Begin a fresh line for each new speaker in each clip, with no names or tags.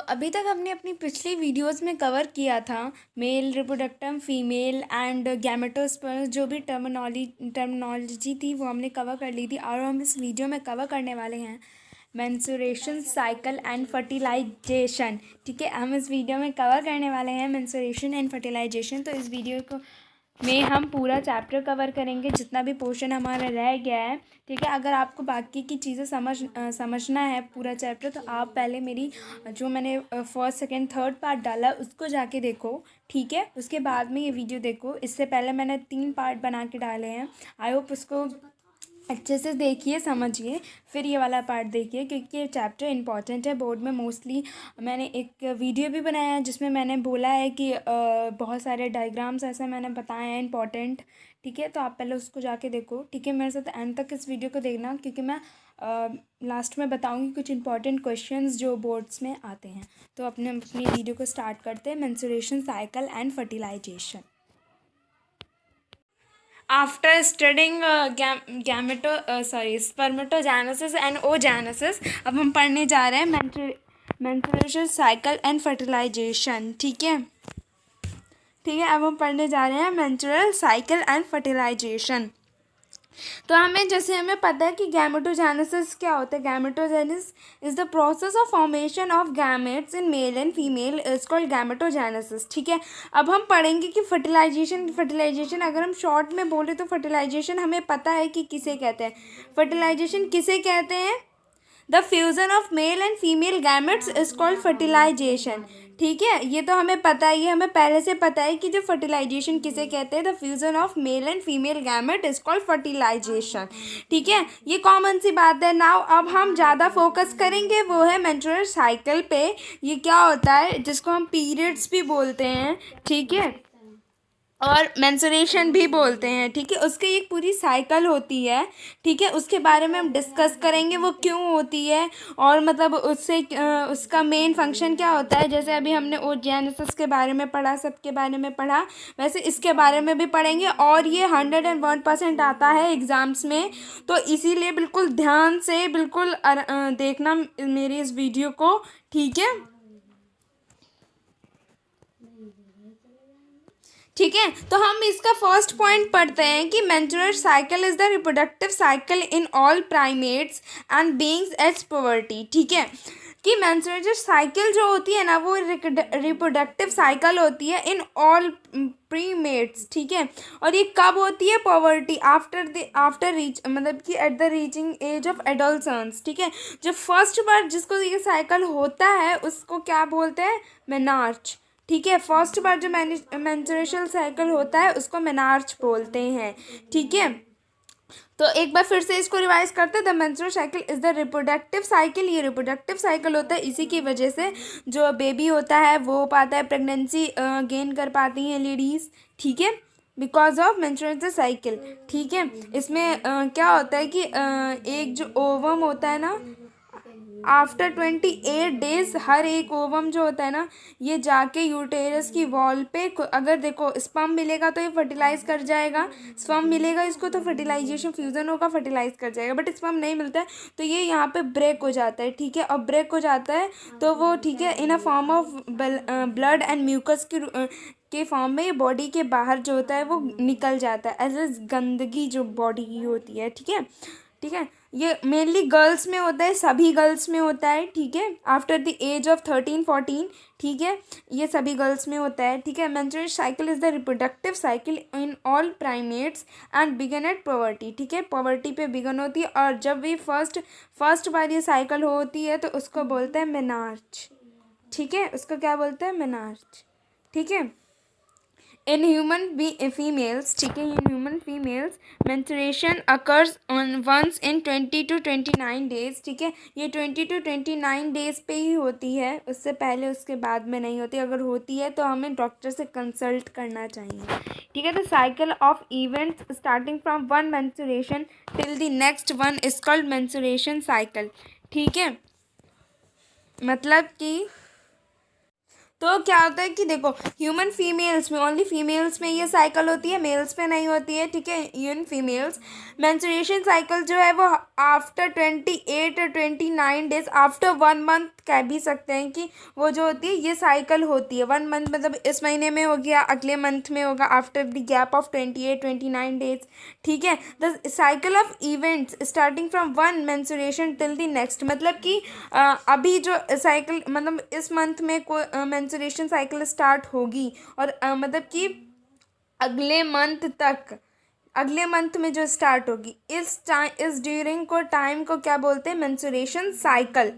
अभी तक हमने अपनी पिछली वीडियोस में कवर किया था मेल रिप्रोडक्टम फीमेल एंड गैमेटोस्पर्म, जो भी टर्मिनोलॉजी थी वो हमने कवर कर ली थी। और हम इस वीडियो में कवर करने वाले हैं मेंस्ट्रुएशन साइकिल एंड फर्टिलाइजेशन। ठीक है, हम इस वीडियो में कवर करने वाले हैं मेंस्ट्रुएशन एंड फर्टिलाइजेशन। तो इस वीडियो को में हम पूरा चैप्टर कवर करेंगे, जितना भी पोर्शन हमारा रह गया है। ठीक है, अगर आपको बाकी की चीज़ें समझना है पूरा चैप्टर, तो आप पहले मेरी जो मैंने फर्स्ट सेकंड थर्ड पार्ट डाला उसको जाके देखो। ठीक है, उसके बाद में ये वीडियो देखो। इससे पहले मैंने 3 पार्ट बना के डाले हैं। आई होप उसको अच्छे से देखिए, समझिए, फिर ये वाला पार्ट देखिए, क्योंकि ये चैप्टर इंपॉर्टेंट है। बोर्ड में मोस्टली मैंने एक वीडियो भी बनाया है जिसमें मैंने बोला है कि बहुत सारे डायग्राम्स ऐसे मैंने बताए हैं इंपॉर्टेंट। ठीक है, तो आप पहले उसको जाके देखो। ठीक है, मेरे साथ एंड तक इस वीडियो को देखना, क्योंकि मैं लास्ट में बताऊंगी कुछ इंपॉर्टेंट क्वेश्चंस जो बोर्ड्स में आते हैं। तो अपनी वीडियो को स्टार्ट करते हैं। Menstruation cycle and fertilisation. After studying spermatogenesis and oogenesis, अब हम पढ़ने जा रहे हैं मेंस्ट्रुएशन साइकिल एंड फर्टिलाइजेशन। ठीक है, अब हम पढ़ने जा रहे हैं मेंस्ट्रुअल साइकिल एंड फर्टिलाइजेशन। तो हमें पता है कि गैमेटोजेनेसिस क्या होता है। Gametogenesis is the process of formation of gametes in male and female is called gametogenesis. ठीक है, अब हम पढ़ेंगे कि फर्टिलाइजेशन अगर हम शॉर्ट में बोले तो फर्टिलाइजेशन हमें पता है कि किसे कहते हैं। फर्टिलाइजेशन किसे कहते हैं? The fusion of male and female gametes is called fertilisation. ठीक है, ये तो हमें पता ही है, हमें पहले से पता है कि जो फर्टिलाइजेशन किसे कहते हैं। The fusion of male and female gamete is called fertilisation. ठीक है, ये कॉमन सी बात है। नाउ अब हम ज़्यादा फोकस करेंगे वो है मेंस्ट्रुअल साइकिल पे। ये क्या होता है, जिसको हम पीरियड्स भी बोलते हैं। ठीक है, और मेंस्ट्रुएशन भी बोलते हैं। ठीक है, उसकी एक पूरी साइकिल होती है। ठीक है, उसके बारे में हम डिस्कस करेंगे वो क्यों होती है, और मतलब उससे उसका मेन फंक्शन क्या होता है। जैसे अभी हमने ओजेनेसिस के बारे में पढ़ा, सबके बारे में पढ़ा, वैसे इसके बारे में भी पढ़ेंगे। और ये 101% आता है एग्ज़ाम्स में, तो इसीलिए बिल्कुल ध्यान से बिल्कुल देखना मेरी इस वीडियो को। ठीक है, ठीक है, तो हम इसका फर्स्ट पॉइंट पढ़ते हैं कि menstrual cycle is the reproductive cycle in all primates and beings at puberty. ठीक है, कि मेंस्ट्रुअल साइकिल जो होती है ना, वो रिप्रोडक्टिव साइकिल होती है इन ऑल प्रीमेट्स। ठीक है, और ये कब होती है? पॉवर्टी, आफ्टर रीच, मतलब कि at the reaching age of adolescence. ठीक है, जब फर्स्ट बार जिसको ये साइकिल होता है उसको क्या बोलते हैं? मेनार्च। ठीक है, फर्स्ट बार जो मेंस्ट्रुअल साइकिल होता है उसको मेनार्च बोलते हैं। ठीक है, तो एक बार फिर से इसको रिवाइज करते हैं। The menstrual cycle is the reproductive cycle. ये रिप्रोडक्टिव साइकिल होता है, इसी की वजह से जो बेबी होता है वो हो पाता है, प्रेगनेंसी गेन कर पाती हैं लेडीज़। ठीक है, बिकॉज ऑफ मेंस्ट्रुअल साइकिल। ठीक है, इसमें क्या होता है कि एक जो ओवम होता है ना, आफ्टर 28 डेज हर एक ओवम जो होता है ना, ये जाके यूटेरस की वॉल पे, अगर देखो स्पर्म मिलेगा तो ये फर्टिलाइज कर जाएगा। स्पर्म मिलेगा इसको तो फर्टिलाइजेशन फ्यूजन होगा, फर्टिलाइज कर जाएगा। बट स्पर्म नहीं मिलता है तो ये यहाँ पे ब्रेक हो जाता है। ठीक है, और ब्रेक हो जाता है तो वो, ठीक है, in a form of blood and mucus के फॉर्म में ये बॉडी के बाहर जो होता है वो निकल जाता है एज ए गंदगी जो बॉडी की होती है। ठीक है, ठीक है, ये मेनली गर्ल्स में होता है, सभी गर्ल्स में होता है। ठीक है, आफ्टर द एज ऑफ 13-14। ठीक है, ये सभी गर्ल्स में होता है। ठीक है, menstrual cycle is the reproductive cycle in all primates and began at poverty. ठीक है, पॉवर्टी पे बिगन होती है, और जब ये फर्स्ट बार ये साइकिल होती है तो उसको बोलते हैं मेनार्च। ठीक है, उसको क्या बोलते हैं? मेनार्च। ठीक है, इन ह्यूमन फीमेल्स, ठीक है, in human females menstruation occurs on once in 20 to 29 days. ठीक है, ये 20 to 29 डेज पे ही होती है, उससे पहले उसके बाद में नहीं होती। अगर होती है तो हमें डॉक्टर से कंसल्ट करना चाहिए। ठीक है, the cycle of events starting from one menstruation till the next one is called menstruation cycle. ठीक है, मतलब कि तो क्या होता है कि देखो ह्यूमन फीमेल्स में, ओनली फीमेल्स में ये साइकिल होती है, मेल्स में नहीं होती है, ठीक है। इन फीमेल्स मेंस्ट्रुएशन साइकिल जो है वो आफ्टर 28 और 29 डेज, आफ्टर 1 मंथ कह भी सकते हैं कि वो जो होती है ये साइकिल होती है। 1 मंथ मतलब इस महीने में हो गया, अगले मंथ में होगा, after the gap of 28-29 days, ठीक है। The cycle of events starting from one menstruation till the next, मतलब कि अभी जो साइकिल मतलब इस मंथ में कोई मेंस्ट्रुएशन साइकिल स्टार्ट होगी और मतलब कि अगले मंथ तक, अगले मंथ में जो स्टार्ट होगी, इस ड्यूरिंग को टाइम को क्या बोलते हैं, मेंस्ट्रुएशन साइकिल,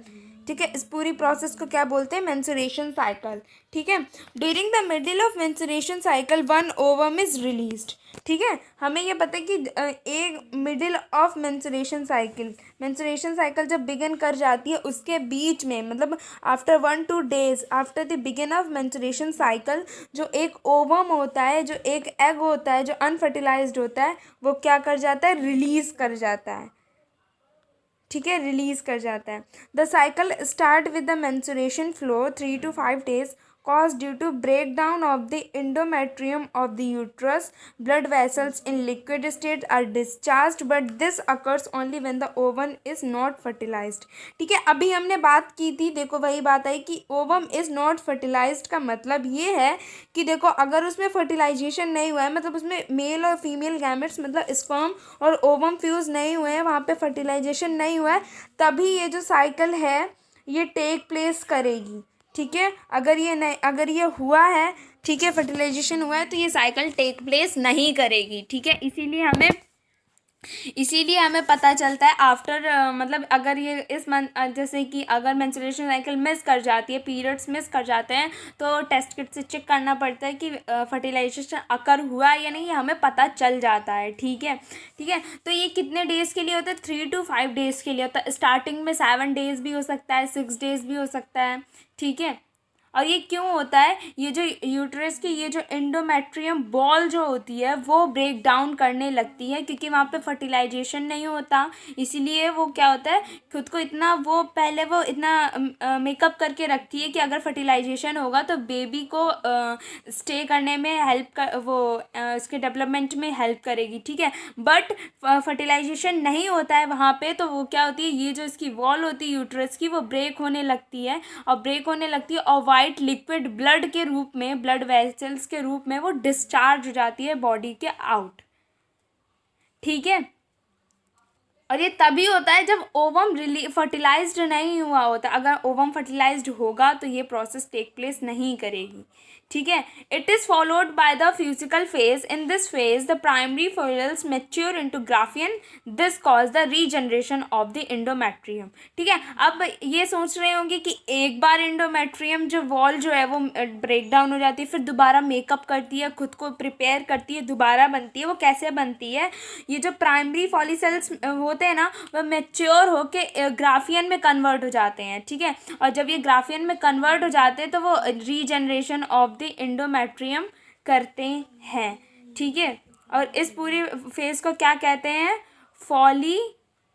ठीक है। इस पूरी प्रोसेस को क्या बोलते हैं, मेंस्ट्रुएशन साइकिल, ठीक है। During the middle of menstruation cycle one ovum is released, ठीक है। हमें ये पता है कि एक मिडिल ऑफ मेंस्ट्रुएशन साइकिल जब बिगिन कर जाती है उसके बीच में, मतलब after 1-2 days after the begin of menstruation cycle, जो एक ओवम होता है, जो एक एग होता है, जो अनफर्टिलाइज्ड होता है, वो क्या कर जाता है, रिलीज कर जाता है, ठीक है, रिलीज कर जाता है। The cycle start with the menstruation flow 3 to 5 days caused due to breakdown of the endometrium of the uterus. Blood vessels in liquid state are discharged, but this occurs only when the ovum is not fertilized, ठीक है। अभी हमने बात की थी, देखो वही बात आई कि ओवम इज़ नॉट फर्टिलाइज्ड का मतलब ये है कि देखो अगर उसमें फर्टिलाइजेशन नहीं हुआ है, मतलब उसमें मेल और फीमेल गैमेट्स मतलब स्पर्म और ओवम फ्यूज़ नहीं हुए हैं, वहाँ पे फर्टिलाइजेशन नहीं हुआ है, तभी ये जो साइकिल है ये टेक प्लेस करेगी, ठीक है। अगर ये नहीं, अगर ये हुआ है, ठीक है, फर्टिलाइजेशन हुआ है, तो ये साइकिल टेक प्लेस नहीं करेगी, ठीक है। इसीलिए हमें पता चलता है आफ्टर मतलब अगर ये इस मंथ, जैसे कि अगर मेंस्ट्रुएशन साइकिल मिस कर जाती है, पीरियड्स मिस कर जाते हैं, तो टेस्ट किट से चेक करना पड़ता है कि फर्टिलाइजेशन अकर हुआ है या नहीं, हमें पता चल जाता है, ठीक है, ठीक है। तो ये कितने डेज़ के लिए होता है, 3 to 5 डेज़ के लिए होता है। स्टार्टिंग में 7 डेज़ भी हो सकता है, 6 डेज़ भी हो सकता है, ठीक है। और ये क्यों होता है, ये जो यूट्रस की ये जो एंडोमेट्रियम बॉल जो होती है वो ब्रेक डाउन करने लगती है, क्योंकि वहाँ पे फर्टिलाइजेशन नहीं होता, इसीलिए वो क्या होता है, खुद को इतना वो पहले वो इतना मेकअप करके रखती है कि अगर फर्टिलाइजेशन होगा तो बेबी को स्टे करने में हेल्प कर, वो इसके डेवलपमेंट में हेल्प करेगी, ठीक है। बट फर्टिलाइजेशन नहीं होता है वहाँ पे, तो वो क्या होती है, ये जो इसकी वॉल होती है यूट्रस की, वो ब्रेक होने लगती है, और वाइट लिक्विड ब्लड के रूप में, ब्लड वेसल्स के रूप में वो डिस्चार्ज हो जाती है बॉडी के आउट, ठीक है। और ये तभी होता है जब ओवम फर्टिलाइज्ड नहीं हुआ होता। अगर ओवम फर्टिलाइज्ड होगा तो ये प्रोसेस टेक प्लेस नहीं करेगी, ठीक है। It is followed by the follicular phase. In this phase the primary follicles mature into Graafian, this cause the regeneration of the endometrium, ठीक है। अब ये सोच रहे होंगे कि एक बार एंडोमेट्रियम जो वॉल जो है वो ब्रेक डाउन हो जाती है, फिर दोबारा मेकअप करती है, खुद को प्रिपेयर करती है, दोबारा बनती है, वो कैसे बनती है, ये जो प्राइमरी फॉलिकल्स होते हैं ना, वो मैच्योर होके ग्राफियन में कन्वर्ट हो जाते हैं, ठीक है। और जब ये ग्राफियन में कन्वर्ट हो जाते हैं तो वो रीजनरेशन ऑफ द एंडोमेट्रियम करते हैं, ठीक है। और इस पूरी फेज को क्या कहते हैं, फॉलिक्यूलर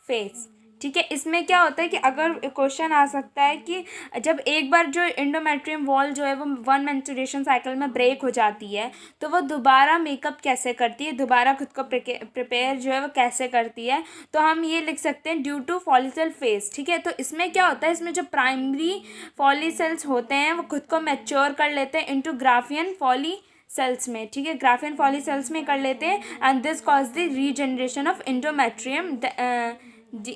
फेज, ठीक है। इसमें क्या होता है कि अगर क्वेश्चन आ सकता है कि जब एक बार जो एंडोमेट्रियम वॉल जो है वो 1 मेंस्ट्रुएशन साइकिल में ब्रेक हो जाती है, तो वो दोबारा मेकअप कैसे करती है, दोबारा खुद को प्रिपेयर जो है वो कैसे करती है, तो हम ये लिख सकते हैं ड्यू टू फॉलिकल फेज, ठीक है। तो इसमें क्या होता है, इसमें जो प्राइमरी फॉलिकल्स होते हैं वो खुद को मैच्योर कर लेते हैं इनटू ग्राफियन फॉलिकल्स में, ठीक है, ग्राफियन फॉलिकल्स में कर लेते हैं, and this cause the regeneration of endometrium.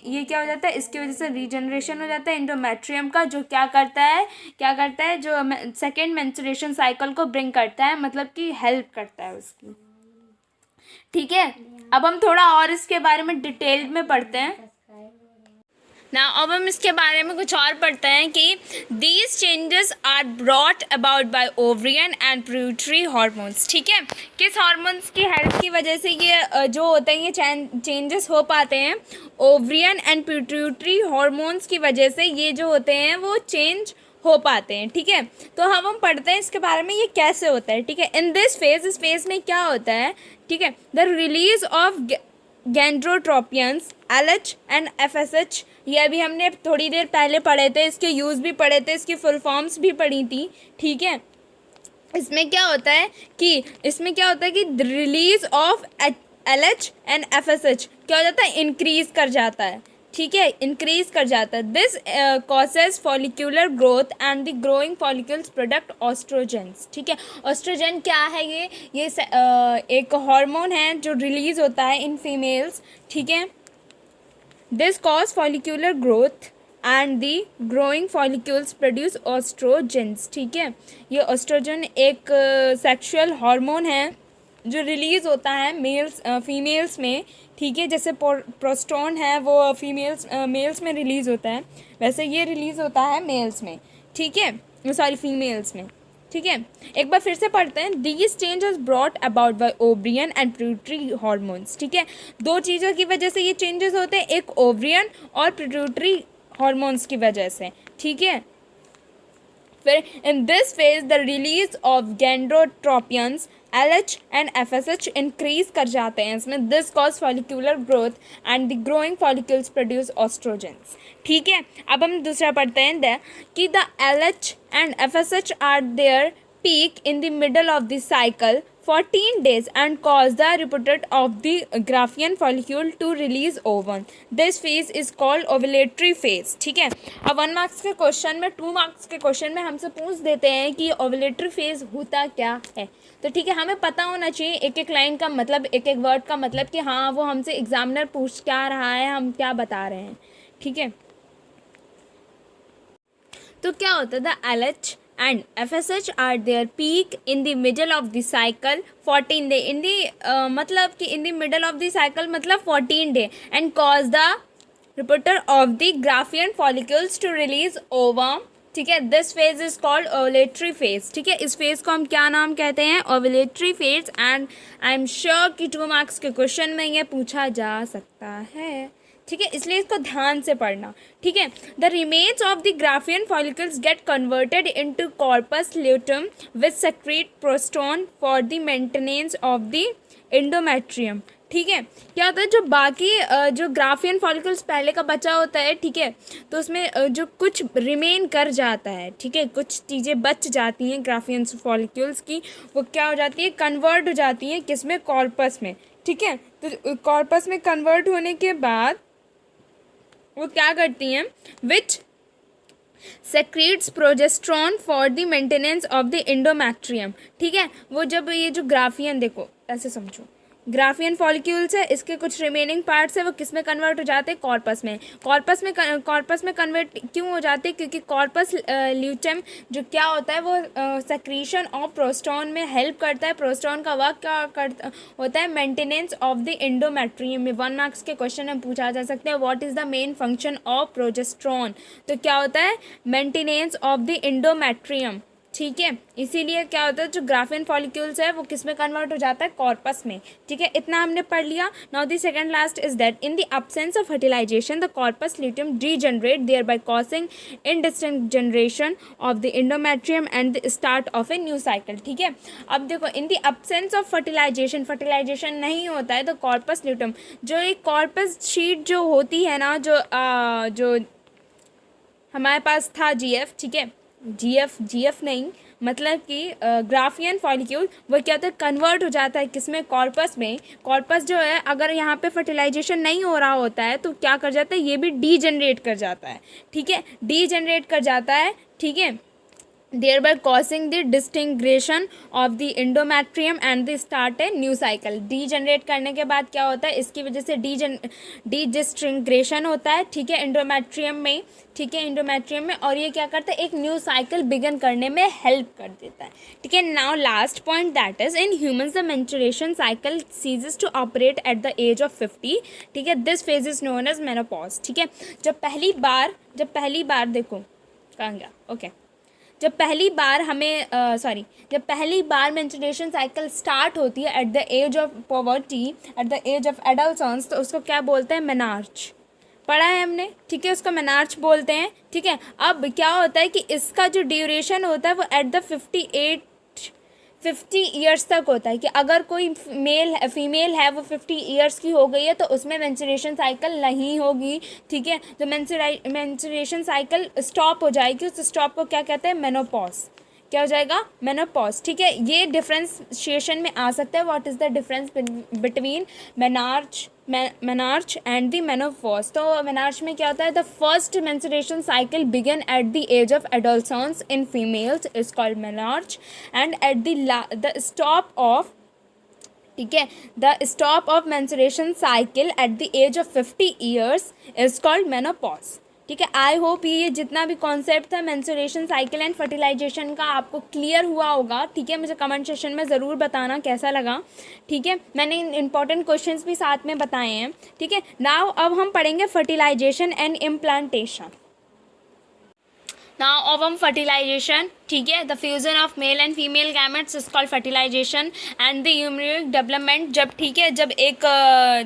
ये क्या हो जाता है, इसकी वजह से रीजनरेशन हो जाता है एंडोमेट्रियम का, जो क्या करता है जो सेकेंड मेंस्ट्रुएशन साइकिल को ब्रिंग करता है, मतलब कि हेल्प करता है उसकी, ठीक है। अब हम थोड़ा और इसके बारे में डिटेल में पढ़ते हैं ना। अब हम इसके बारे में कुछ और पढ़ते हैं कि these changes are brought about by ovarian and pituitary hormones, ठीक है। किस हार्मोन्स की हेल्प की वजह से ये जो होते हैं ये चेंजेस हो पाते हैं, ओवरियन एंड पिट्यूटरी हार्मोन्स की वजह से ये जो होते हैं वो चेंज हो पाते हैं, ठीक है। तो हम पढ़ते हैं इसके बारे में ये कैसे होता है, ठीक है। इन दिस फेज, इस फेज में क्या होता है, ठीक है, the release of gonadotropins, LH and FSH, ये अभी हमने थोड़ी देर पहले पढ़े थे, इसके यूज़ भी पढ़े थे, इसकी फुल फॉर्म्स भी पढ़ी थी, ठीक है। इसमें क्या होता है कि release of LH and FSH क्या हो जाता है, इंक्रीज कर जाता है, ठीक है, इंक्रीज कर जाता है। This causes follicular growth and the growing follicles product oestrogens, ठीक है। ऑस्ट्रोजन क्या है, ये एक हार्मोन है जो रिलीज होता है इन फीमेल्स, ठीक है। This cause follicular growth and the growing follicles produce oestrogens, ठीक है। ये ऑस्ट्रोजन एक सेक्सुअल हार्मोन है जो रिलीज़ होता है फीमेल्स में, ठीक है। जैसे प्रोस्टोन है वो मेल्स में रिलीज़ होता है, वैसे ये रिलीज़ होता है मेल्स में, ठीक है, सॉरी फीमेल्स में, ठीक है। एक बार फिर से पढ़ते हैं। These changes brought about by ovarian and pituitary hormones, ठीक है। दो चीज़ों की वजह से ये चेंजेस होते हैं, एक ओवरियन और पिट्यूटरी हार्मोन्स की वजह से, ठीक है। फिर in this phase the release of gonadotropins, LH and FSH increase कर जाते हैं इसमें। This cause follicular growth and the growing follicles produce oestrogens, ठीक है। अब हम दूसरा पढ़ते हैं कि the LH and FSH are their peak in the middle of the cycle 14 days and cause the reproduction of the Graafian follicle to release ovum. This phase is called ovulatory phase, ठीक है। अब 1 marks के question में 2 marks के question में हमसे पूछ देते हैं कि ओवुलेटरी फेज होता क्या है, तो ठीक है, हमें पता होना चाहिए एक एक लाइन का मतलब, एक एक वर्ड का मतलब, कि हाँ वो हमसे एग्जामिनर पूछ क्या रहा है, हम क्या बता रहे हैं, ठीक है। तो क्या होता है, the LH and FSH are their peak in the middle of the cycle 14 day in the मतलब कि in the middle of the cycle मतलब 14 day and cause the reproduction of the Graafian follicles to release ovum, ठीक है। This phase is called ovulatory phase, ठीक है। इस phase को हम क्या नाम कहते हैं, ovulatory phase, and I am sure कि 2 मार्क्स के क्वेश्चन में ये पूछा जा सकता है, ठीक है, इसलिए इसको ध्यान से पढ़ना, ठीक है। The remains of the Graafian follicles get converted into corpus luteum which secrete progesterone for the maintenance of the endometrium, ठीक है। क्या होता है, जो बाकी जो ग्राफियन फॉलिकल्स पहले का बचा होता है, ठीक है, तो उसमें जो कुछ रिमेन कर जाता है, ठीक है, कुछ चीज़ें बच जाती हैं ग्राफियन फॉलिकल्स की, वो क्या हो जाती है, कन्वर्ट हो जाती हैं किसमें, कॉर्पस में, ठीक है। तो कॉर्पस में कन्वर्ट होने के बाद वो क्या करती हैं, which secretes progesterone for the maintenance of the endometrium, ठीक है। वो जब ये जो ग्राफियन, देखो ऐसे समझो, ग्राफियन फॉलिक्यूल्स है, इसके कुछ रिमेनिंग पार्ट्स है, वो किस में कन्वर्ट हो जाते हैं, कॉर्पस में। कॉर्पस में कन्वर्ट क्यों हो जाते हैं, क्योंकि कॉर्पस ल्यूटम जो क्या होता है, वो सेक्रीशन ऑफ प्रोस्टोन में हेल्प करता है। प्रोस्टोन का वर्क क्या होता है, मेंटेनेंस ऑफ द एंडोमेट्रियम में। 1 मार्क्स के क्वेश्चन में पूछा जा सकता है, what is the main function of progesterone, तो क्या होता है, मेंटेनेंस ऑफ द एंडोमेट्रियम, ठीक है। इसीलिए क्या होता है, जो ग्राफियन फॉलिक्यूल्स है वो किस में कन्वर्ट हो जाता है, कॉर्पस में, ठीक है। इतना हमने पढ़ लिया। Now the second last is that in the absence of fertilisation the corpus luteum degenerate thereby causing indistinct generation of the endometrium and the start of a new cycle, ठीक है। अब देखो, in the absence of fertilisation नहीं होता है तो corpus luteum, जो एक कॉर्पस शीट जो होती है ना, जो हमारे पास था GF, ठीक है, GF नहीं, मतलब कि ग्राफियन फॉलिक्यूल, वो क्या होता है, कन्वर्ट हो जाता है किसमें, कॉर्पस में। कॉर्पस जो है, अगर यहाँ पे फर्टिलाइजेशन नहीं हो रहा होता है तो क्या कर जाता है, ये भी डीजनरेट कर जाता है, ठीक है, डीजनरेट कर जाता है, ठीक है, thereby causing the disintegration of the endometrium and the start a new cycle। Degenerate करने के बाद क्या होता है, इसकी वजह से डिस्टिंग्रेशन होता है, ठीक है, एंडोमेट्रियम में, ठीक है, एंडोमेट्रियम में, और ये क्या करता है, एक न्यू साइकिल बिगन करने में हेल्प कर देता है, ठीक है। Now last point, that is in humans the menstruation cycle ceases to operate at the age of 50, ठीक है। This phase is known as menopause, ठीक है। जब पहली बार देखो कहाँ गया, ओके, जब पहली बार मेंस्ट्रुएशन साइकिल स्टार्ट होती है at the age of poverty, at the age of adults, तो उसको क्या बोलते हैं, मेनार्च, पढ़ा है हमने, ठीक है, उसको मेनार्च बोलते हैं, ठीक है। अब क्या होता है कि इसका जो ड्यूरेशन होता है वो एट द 50 ईयर्स तक होता है, कि अगर कोई फीमेल है वो 50 ईयर्स की हो गई है तो उसमें मेंस्ट्रुएशन साइकिल नहीं होगी, ठीक है। तो मेंस्ट्रुएशन साइकिल स्टॉप हो जाएगी, उस स्टॉप को क्या कहते हैं, मेनोपॉज। क्या हो जाएगा, मेनोपॉज, ठीक है। ये डिफ्रेंशिएशन में आ सकता है, what is the difference between menarche and the menopause. तो मेनार्च में क्या होता है, the first menstruation cycle begin at the age of adolescence in females is called menarche, and at the stop of, ठीक है, the stop of menstruation cycle at the age of 50 years is called menopause, ठीक है। आई hope ये जितना भी concept था menstruation cycle and fertilisation का आपको क्लियर हुआ होगा, ठीक है। मुझे कमेंट सेक्शन में ज़रूर बताना कैसा लगा, ठीक है। मैंने इंपॉर्टेंट क्वेश्चंस भी साथ में बताए हैं, ठीक है। नाउ अब हम पढ़ेंगे फर्टिलाइजेशन एंड इम्प्लांटेशन। नाउ अब हम फर्टिलाइजेशन, ठीक है, the fusion of male and female gametes is called fertilisation and the embryonic development. जब, ठीक है, जब एक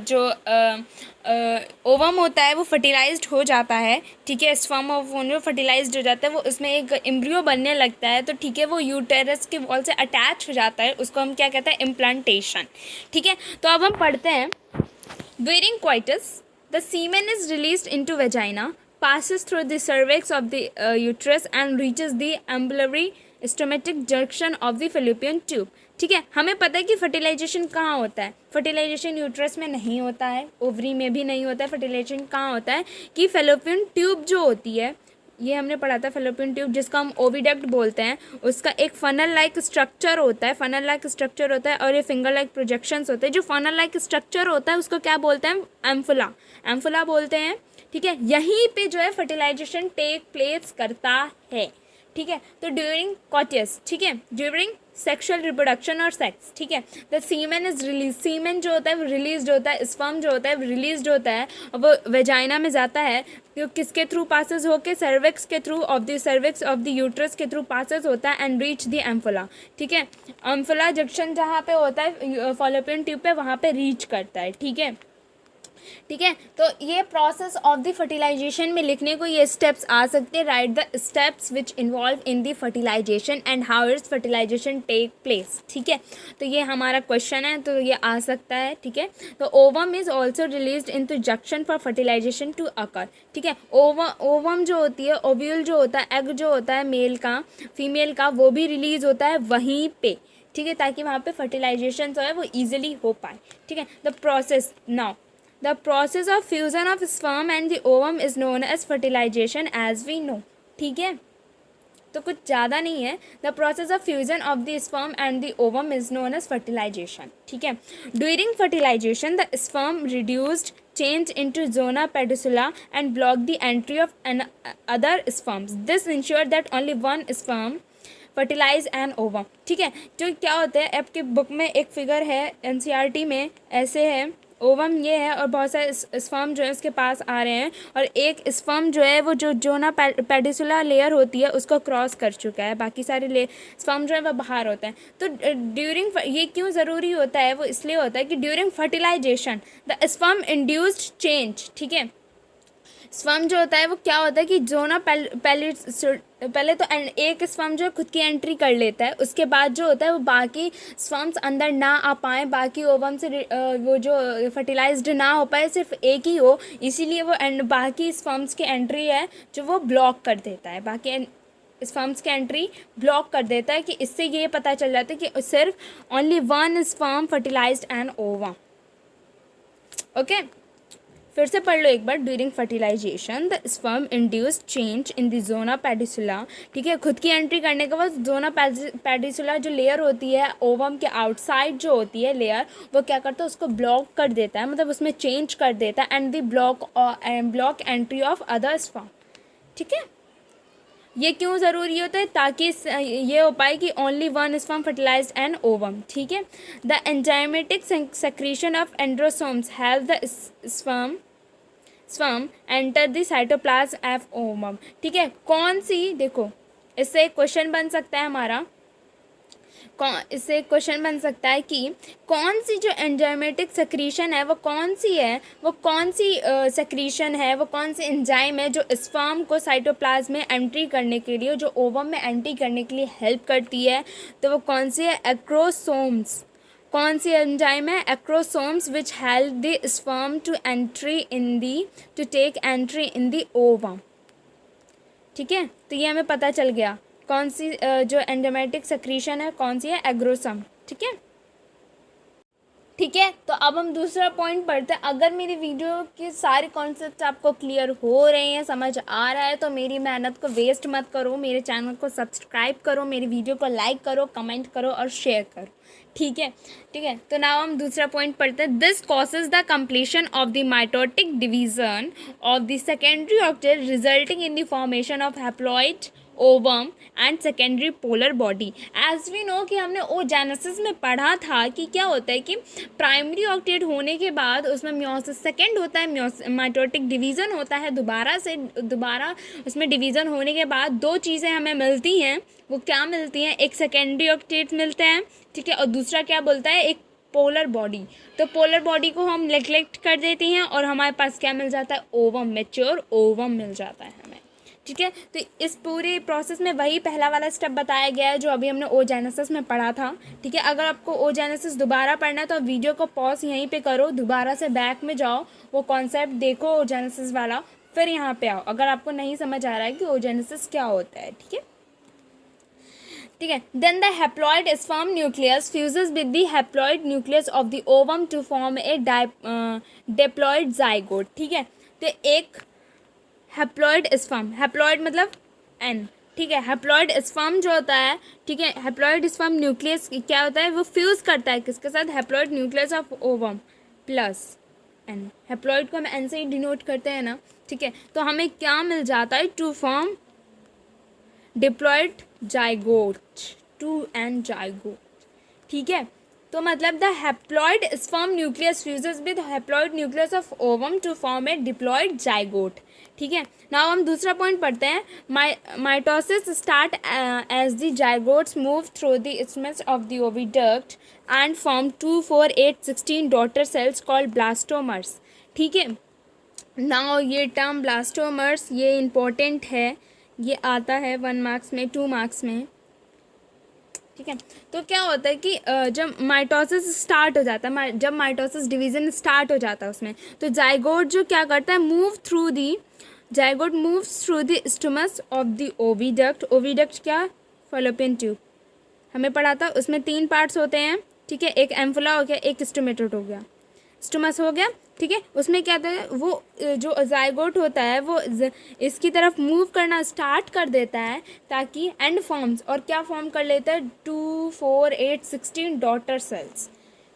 जो ओवम होता है वो फर्टिलाइज्ड हो जाता है, ठीक है, स्पर्म ऑफ ओवम फर्टिलाइज्ड हो जाता है, वो उसमें एक एम्ब्रियो बनने लगता है, तो ठीक है, वो यूटेरस के वॉल से अटैच हो जाता है, उसको हम क्या कहते हैं, इम्प्लांटेशन, ठीक है। तो अब हम पढ़ते हैं, during coitus the semen is released into vagina, passes through the cervix of the uterus and reaches the ambulatory stomatic junction of the fallopian tube, ठीक है। हमें पता है कि फर्टिलाइजेशन कहाँ होता है, फर्टिलाइजेशन यूट्रस में नहीं होता है, ओवरी में भी नहीं होता है, फर्टिलाइजेशन कहाँ होता है कि फेलोपियन ट्यूब जो होती है, ये हमने पढ़ा था, फेलोपियन ट्यूब जिसको हम ओविडक्ट बोलते हैं, उसका एक फनल लाइक स्ट्रक्चर होता है, फनल लाइक स्ट्रक्चर होता है, और ये फिंगर लाइक प्रोजेक्शंस होते हैं। जो फनल लाइक स्ट्रक्चर होता है उसको क्या बोलते हैं, एम्फुला, एम्फुला बोलते हैं, ठीक है। यहीं पे जो है फर्टिलाइजेशन टेक प्लेस करता है, ठीक है। तो ड्यूरिंग कॉटियस, ठीक है, ड्यूरिंग सेक्सुअल रिप्रोडक्शन और सेक्स, ठीक है, द सीमेन इज रिलीज, सीमेन जो होता है वो रिलीज होता है, स्पर्म जो होता है वो रिलीज होता है, और वो वेजाइना में जाता है, तो किसके थ्रू पासेस होके, सर्विक्स के through, of the cervix of the uterus के थ्रू पासेस होता है, एंड रीच द एम्फुला, ठीक है। एम्फुला जंक्शन जहाँ पे होता है फॉलोपियन ट्यूब पे, वहाँ पे रीच करता है, ठीक है, ठीक है। तो ये प्रोसेस ऑफ द फर्टिलाइजेशन में लिखने को ये स्टेप्स आ सकते हैं, right the steps which involve in the fertilisation and how is fertilisation take place, ठीक है। तो ये हमारा क्वेश्चन है, तो ये आ सकता है, ठीक है। तो ovum is also release in to junction for fertilisation to occur, ठीक है। ओवम जो होती है, ओव्यूल जो होता है, एग जो होता है मेल का, फीमेल का, वो भी रिलीज होता है वहीं पे, ठीक है, ताकि वहाँ पे फर्टिलाइजेशन जो है वो ईजिली हो पाए, ठीक है। The process now, the process of fusion of sperm and the ovum is known as fertilization as we know, ठीक है। तो कुछ ज़्यादा नहीं है, the process of fusion of the sperm and the ovum is known as fertilization, ठीक है। During fertilization the sperm reduced change into zona pedicula and block the entry of other sperms. This ensure that only one sperm fertilize an ovum, ठीक है। जो क्या होता है, आपके book में एक फिगर है एनसीईआरटी में, ऐसे है, ओवम ये है और बहुत सारे स्पर्म जो है उसके पास आ रहे हैं, और एक स्पर्म जो है वो जो जोना पेडिसुला लेयर होती है उसको क्रॉस कर चुका है, बाकी सारे स्पर्म जो है वो बाहर होते हैं। तो ड्यूरिंग, ये क्यों ज़रूरी होता है, वो इसलिए होता है कि during fertilisation the sperm induced change, ठीक है, स्पर्म जो होता है वो क्या होता है कि जो ना पहले तो एक स्पर्म जो है खुद की एंट्री कर लेता है, उसके बाद जो होता है वो बाकी स्पर्म्स अंदर ना आ पाए, बाकी ओवम से वो जो फर्टिलाइज्ड ना हो पाए, सिर्फ एक ही हो, इसीलिए वो बाकी स्पर्म्स की एंट्री है जो वो ब्लॉक कर देता है, बाकी स्पर्म्स की एंट्री ब्लॉक कर देता है, कि इससे ये पता चल जाता है कि सिर्फ only one sperm fertilised an ovum, okay. फिर से पढ़ लो एक बार, during fertilisation the sperm induced change in the zona pellucida, ठीक है, खुद की एंट्री करने के बाद जोना पेडिसुला जो लेयर होती है ओवम के आउटसाइड जो होती है लेयर, वो क्या करता है, उसको ब्लॉक कर देता है, मतलब उसमें चेंज कर देता है, and the block entry of other sperm, ठीक है। ये क्यों ज़रूरी होता है, ताकि ये हो पाए कि only one sperm fertilised an ovum, ठीक है। The enzymatic secretion of androsomes help the sperm enter the cytoplasm of ovum, ठीक है। कौन सी, देखो इससे एक क्वेश्चन बन सकता है हमारा इससे क्वेश्चन बन सकता है कि कौन सी जो एंजाइमेटिक सेक्रीशन है वो कौन सी है, वो कौन सी सेक्रीशन है, वो कौन सी एंजाइम है जो स्पर्म को साइटोप्लाज्म में एंट्री करने के लिए, जो ओवम में एंट्री करने के लिए हेल्प करती है, तो वो कौन सी है? एक्रोसोम्स। कौन सी एंजाइम है? Acrosomes which help the sperm to entry in the to take entry in the ovum. ठीक है, तो ये हमें पता चल गया कौन सी जो एंजाइमेटिक सेक्रीशन है कौन सी है? एग्रोसम। ठीक है, ठीक है। तो अब हम दूसरा पॉइंट पढ़ते हैं। अगर मेरी वीडियो के सारे कॉन्सेप्ट आपको क्लियर हो रहे हैं, समझ आ रहा है, तो मेरी मेहनत को वेस्ट मत करो, मेरे चैनल को सब्सक्राइब करो, मेरी वीडियो को लाइक करो, कमेंट करो और शेयर करो। ठीक है, ठीक है। तो नाउ हम दूसरा पॉइंट पढ़ते हैं। This causes the completion of the mitotic division of the secondary octet resulting in the formation of haploid ovum and secondary polar body. As we know कि हमने ओजेनेसिस में पढ़ा था कि क्या होता है कि प्राइमरी ऑक्टेट होने के बाद उसमें मियोसिस सेकेंड होता है, माइटोटिक डिवीज़न होता है, दोबारा उसमें डिवीज़न होने के बाद दो चीज़ें हमें मिलती हैं। वो क्या मिलती हैं? एक सेकेंडरी ऑक्टेट मिलते हैं, ठीक है, और दूसरा क्या बोलता है? एक पोलर बॉडी। तो पोलर बॉडी को हम नेग्लेक्ट कर देते हैं और हमारे पास क्या मिल जाता है? ओवम, मैच्योर ओवम मिल जाता है हमें। ठीक है, तो इस पूरे प्रोसेस में वही पहला वाला स्टेप बताया गया है जो अभी हमने ओजेनेसिस में पढ़ा था। ठीक है, अगर आपको ओजेनेसिस दोबारा पढ़ना है तो वीडियो को पॉज यहीं पे करो, दोबारा से बैक में जाओ, वो कॉन्सेप्ट देखो ओजेनेसिस वाला, फिर यहाँ पे आओ अगर आपको नहीं समझ आ रहा है कि ओजेनेसिस क्या होता है। ठीक है, ठीक है। Then the haploid sperm nucleus fuses with the haploid nucleus of the ovum to form a diploid zygote. ठीक है, तो एक हैप्लॉइड स्पर्म, हैप्लॉइड मतलब एन, ठीक है, हैप्लॉइड स्पर्म जो होता है, ठीक है, हैप्लॉइड स्पर्म न्यूक्लियस क्या होता है? वो फ्यूज करता है किसके साथ? Haploid nucleus of ovum plus n. Haploid को हम एन से ही डिनोट करते हैं ना। ठीक है, तो हमें क्या मिल जाता है? To form diploid zygote, two n zygote. ठीक है, तो मतलब the haploid sperm nucleus fuses with haploid nucleus of ovum to form a diploid zygote. ठीक है, नाउ हम दूसरा पॉइंट पढ़ते हैं। Mitosis start as the zygotes move through the isthmus of the oviduct and form 2, 4, 8, 16 daughter cells called blastomeres. ठीक है, now ये term blastomeres ये इम्पोर्टेंट है, ये आता है 1 मार्क्स में, 2 मार्क्स में। ठीक है, तो क्या होता है कि जब माइटोसिस स्टार्ट हो जाता है, जब माइटोसिस डिवीज़न स्टार्ट हो जाता है उसमें, तो जाइगोट जो क्या करता है? Zygote moves through the isthmus of the oviduct. Oviduct क्या? फॉलोपियन ट्यूब हमें पढ़ा था, उसमें 3 पार्ट्स होते हैं। ठीक है, एक एम्फुला हो गया, एक स्टोमेटोड हो गया, स्टमस हो गया। ठीक है, उसमें क्या होता है? वो जो जाइगोट होता है वो इसकी तरफ मूव करना स्टार्ट कर देता है ताकि एंड फॉर्म्स, और क्या फॉर्म कर लेता है? 2, 4, 8, 16 डॉटर सेल्स।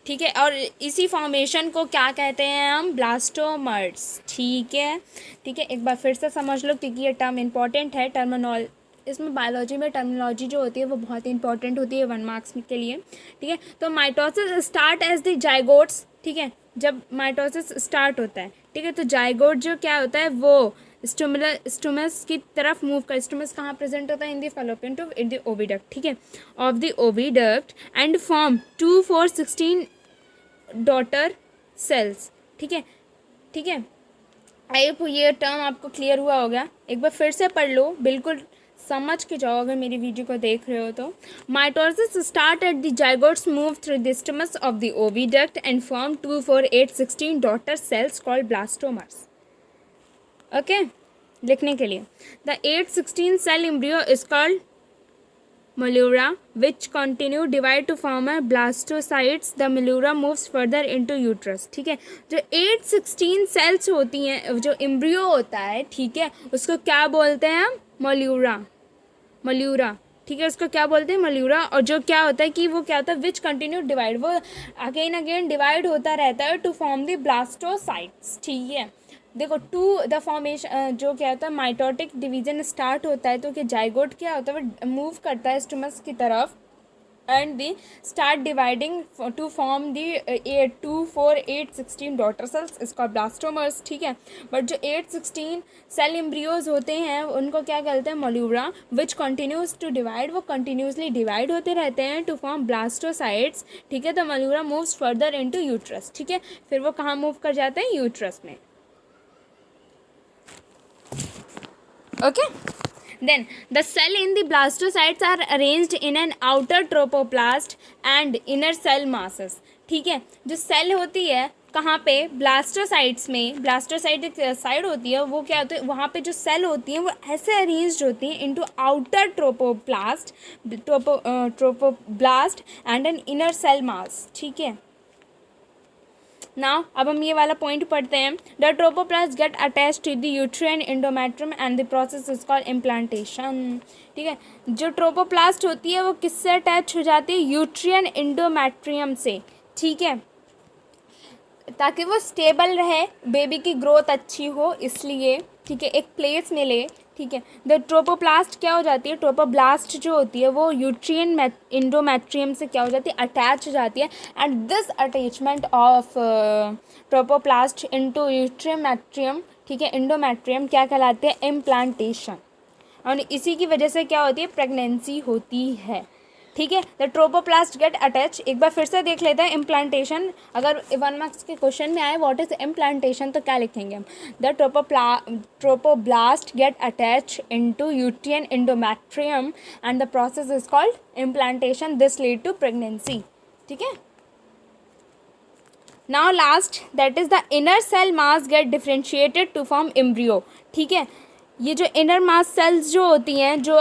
ठीक है, और इसी फॉर्मेशन को क्या कहते हैं हम? ब्लास्टोमर्स। ठीक है, ठीक है, एक बार फिर से समझ लो क्योंकि ये टर्म इंपॉर्टेंट है। इसमें बायोलॉजी में टर्मिनोलॉजी जो होती है वो बहुत इंपॉर्टेंट होती है 1 मार्क्स के लिए। ठीक है, तो mitosis start as the zygotes. ठीक है, जब माइटोसिस स्टार्ट होता है, ठीक है, तो जाइगोट जो क्या होता है वो स्टोमस की तरफ मूव कर, स्टोमस कहाँ प्रेजेंट होता है? In the Fallopian tube, in the oviduct. ठीक है, of the oviduct and form 2, 4, 16 daughter sales. ठीक है, ठीक है, आई होप ये टर्म आपको क्लियर हुआ होगा। एक बार फिर से पढ़ लो, बिल्कुल समझ के जाओ अगर मेरी वीडियो को देख रहे हो तो। Mitosis start at the zygotes move through the isthmus of the oviduct and form 2, 4, 8, 16 daughter cells called blastomeres. Okay, लिखने के लिए the 8, 16 cell embryo is called morula which continue divide to form a blastocytes. The mollura moves further into uterus. ठीक है, जो 8, 16 sales होती हैं, जो embryo होता है, ठीक है, उसको क्या बोलते हैं हम? मोल्यूरा, मोल्यूरा। ठीक है, उसको क्या बोलते हैं? मोल्यूरा। और जो क्या होता है कि वो क्या होता है? विच कंटिन्यू डिवाइड, वो अगेन अगेन डिवाइड होता रहता है टू फॉर्म द ब्लास्टोसाइट्स। ठीक है, देखो टू द फॉर्मेशन जो क्या होता है? माइटोटिक डिवीजन स्टार्ट होता है तो क्या जाइगोट क्या होता है? वो मूव करता है स्टमस की तरफ, and they start dividing to form the 8 2 4 8 16 daughter cells इसका ब्लास्टोमर्स, ठीक है। बट जो 8 16 सेल एम्ब्रियोज होते हैं उनको क्या कहते हैं, मोल्यूरा, विच कंटिन्यूज टू डिवाइड, वो कंटिन्यूसली डिवाइड होते रहते हैं टू फॉर्म ब्लास्टोसाइट्स, ठीक है। तो मोल्यूरा मूव्स फर्दर इनटू यूट्रस, ठीक है। फिर वो कहाँ मूव कर जाते हैं, यूट्रस में, okay. Then the cell in the blastocytes are arranged in an outer trophoblast and inner cell masses, ठीक है। जो सेल होती है कहाँ पे, ब्लास्टोसाइट्स में, ब्लास्टोसाइट एक साइड होती है, वो क्या होती है, वहाँ पे जो सेल होती हैं वो ऐसे अरेंज्ड होती हैं into outer trophoblast and an inner cell mass, ठीक है। नाउ अब हम ये वाला पॉइंट पढ़ते हैं। The trophoblast get attach to the uterine endometrium and the process is called implantation, ठीक है। जो ट्रोपोप्लास्ट होती है वो किससे अटैच हो जाती है, यूट्रियन एंडोमेट्रियम से, ठीक है, ताकि वो स्टेबल रहे, बेबी की ग्रोथ अच्छी हो इसलिए, ठीक है, एक प्लेस मिले, ठीक है। द ट्रोपोप्लास्ट क्या हो जाती है, ट्रोपोब्लास्ट जो होती है वो यूट्रियन एंडोमेट्रियम से क्या हो जाती है, अटैच हो जाती है। And this attachment of trophoblast into uterine, ठीक है, एंडोमेट्रियम क्या कहलाते हैं, इम्प्लांटेशन। और इसी की वजह से क्या होती है, प्रेगनेंसी होती है, ठीक है। द ट्रोपोप्लास्ट गेट अटैच, एक बार फिर से देख लेते हैं इम्प्लांटेशन। अगर 1 मार्क्स के क्वेश्चन में आए व्हाट इज इम्प्लांटेशन तो क्या लिखेंगे हम, the trophoblast get attach into uterine endometrium and the process is called implantation, this lead to pregnancy, ठीक है। Now last that is the inner cell mass get differentiated to form embryo, ठीक है। ये जो इनर मास सेल्स जो होती हैं, जो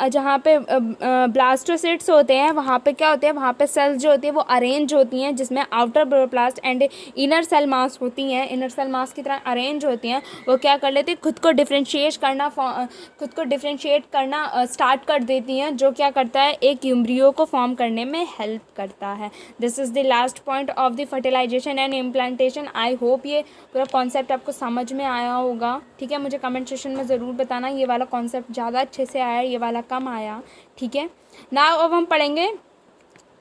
जहाँ पे ब्लास्टोसिट्स होते हैं वहाँ पे क्या होते हैं, वहाँ पे सेल्स जो होती है वो अरेंज होती हैं, जिसमें outer trophoblast and inner cell mass होती हैं, इनर सेल मास की तरह अरेंज होती हैं। वो क्या कर लेती हैं, खुद को डिफ्रेंशिएट करना स्टार्ट कर देती हैं, जो क्या करता है, एक एम्ब्रियो को फॉर्म करने में हेल्प करता है। This is the last point of the fertilisation and implantation. I hope ये पूरा कॉन्सेप्ट आपको समझ में आया होगा, ठीक है। मुझे कमेंट सेशन में ज़रूर बताना ये वाला कॉन्सेप्ट ज़्यादा अच्छे से आया, ये वाला कम आया, ठीक है। नाउ अब हम पढ़ेंगे